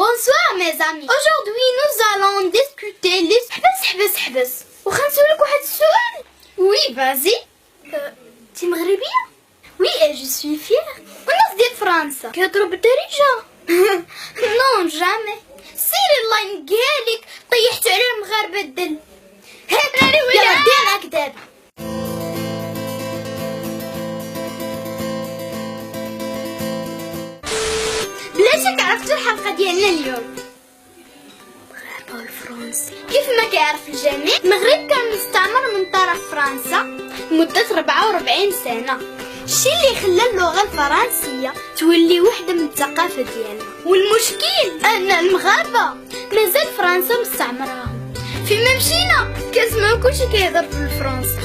Bonsoir mes amis. Aujourd'hui nous allons discuter les... حبس وخنسولك واحد السؤال. Oui, vas-y. تي مغربية؟ Oui, et je suis fière. والناس ديال فرنسا كيهضروا بالدارجة. Non, jamais. سيري الله ينقالك طيحتو على المغاربة الدل. هبراري ولا يلا دينا كداب. بلا شك عرفتوا الحلقة ديالنا اليوم. المغاربة والفرنسي. كيف ما كيعرف الجميع المغرب كان مستعمر من طرف فرنسا لمدة 44 سنة. الشيء اللي خلى اللغة الفرنسية تولي وحدة من الثقافة ديالنا. والمشكل أن المغاربة مازال فرنسا مستعمراهم. فيما مشينا كنسمعو كلشي كيهضر بالفرنسي.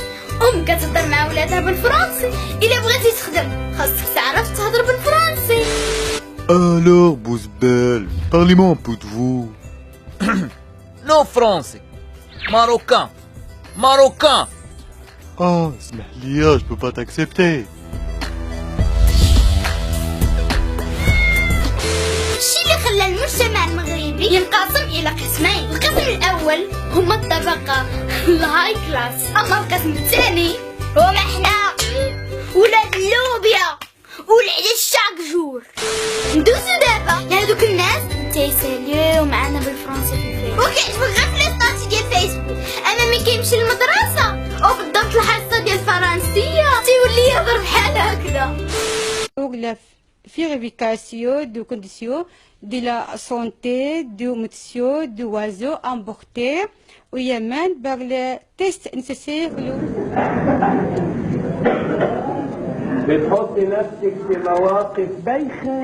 كتهضر مع ولادها بالفرنسي. إلا بغيتي تخدم خاصك تعرف تهضر بالفرنسي. Alors, Bouzbel, parlez-moi un peu de vous. Non français. Marocain. Marocain. Ah, Smahlia, je peux pas t'accepter. الشيء اللي خلى المجتمع المغربي ينقسم إلى قسمين. القسم الأول هما الطبقة الهاي كلاس، أما القسم الثاني هما حنا ولاد اللوبيا والعيش شاك جور. ندوزو دابا لهادوك الناس تيساليو معانا بالفرنسي في الفيسبوك وكيعجبك غير في ليستاتي ديال فيسبوك، اما ملي كيمشي للمدرسه وبالضبط الحصه ديال الفرنسيه تيولي يهضر بحال هكذا. La vérification des conditions de la santé du monsieur du oiseau emporté au Yémen par les tests nécessaires. بتحطي نفسك في مواقف بايخة.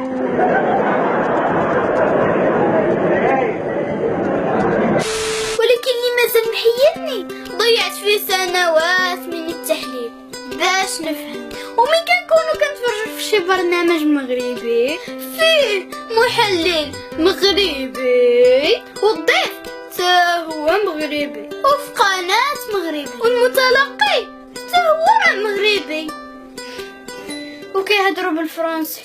ولكن اللي مازال محيرني ضيعت فيه سنوات من التحليل باش نفهم. ومن كنكونو كنتفرجوا في شي برنامج مغربي فيه محلل مغربي والضيف تا هو مغربي وفي قناة مغربي والمتلقي تا هو مغربي وكيهضروا بالفرنسي.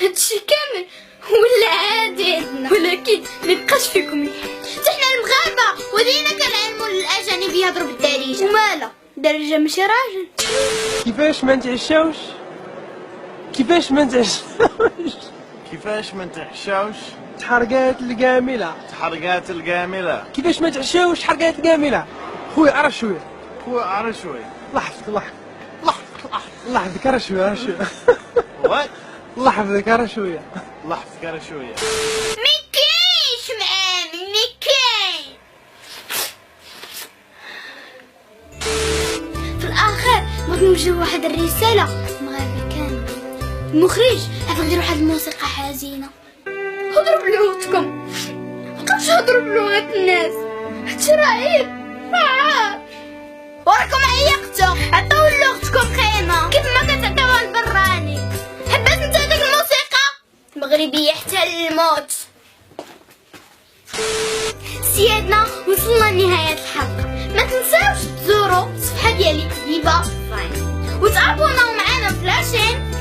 هادشي كامل ولا عادي عندنا، ولكن ميبقاش فيكم الحال. حنا المغاربة ولينا كنعلموا الاجانب يهضروا بالدارجة. ومالا الدارجة ماشي راجل. كيفاش ما نتعشاوش؟ كيفاش ما نتعشاوش؟ كيفاش ما نتعشاوش؟ تحرقات الكاملة. تحرقات الكاملة. كيفاش ما نتعشاوش تحرقات الكاملة؟ خويا عرف شوية. خويا عرف شوية. لحظتك الله يحفظك راه شوية وات؟ الله يحفظك راه شوية. لحظتك راه شوية. مكاينش معامل مكاين. في الآخر بغيت نوجه واحد الرسالة المغاربة كامل. المخرج عافاك دير واحد الموسيقى حزينة. هضروا بلغتكم، مابقاوش تهضروا بلغة الناس، هادشي راه عيب. وراكم عيقتو، عطاو لغتكم قيمة كيف ما كتعطيوها البراني. حبيت انت هاديك الموسيقى مغربية حتى للموت. سيادنا وصلنا لنهاية الحلقة، ما تنساوش تزوروا الصفحة ديالي ديبا فاين وتابوناو معنا في لاشين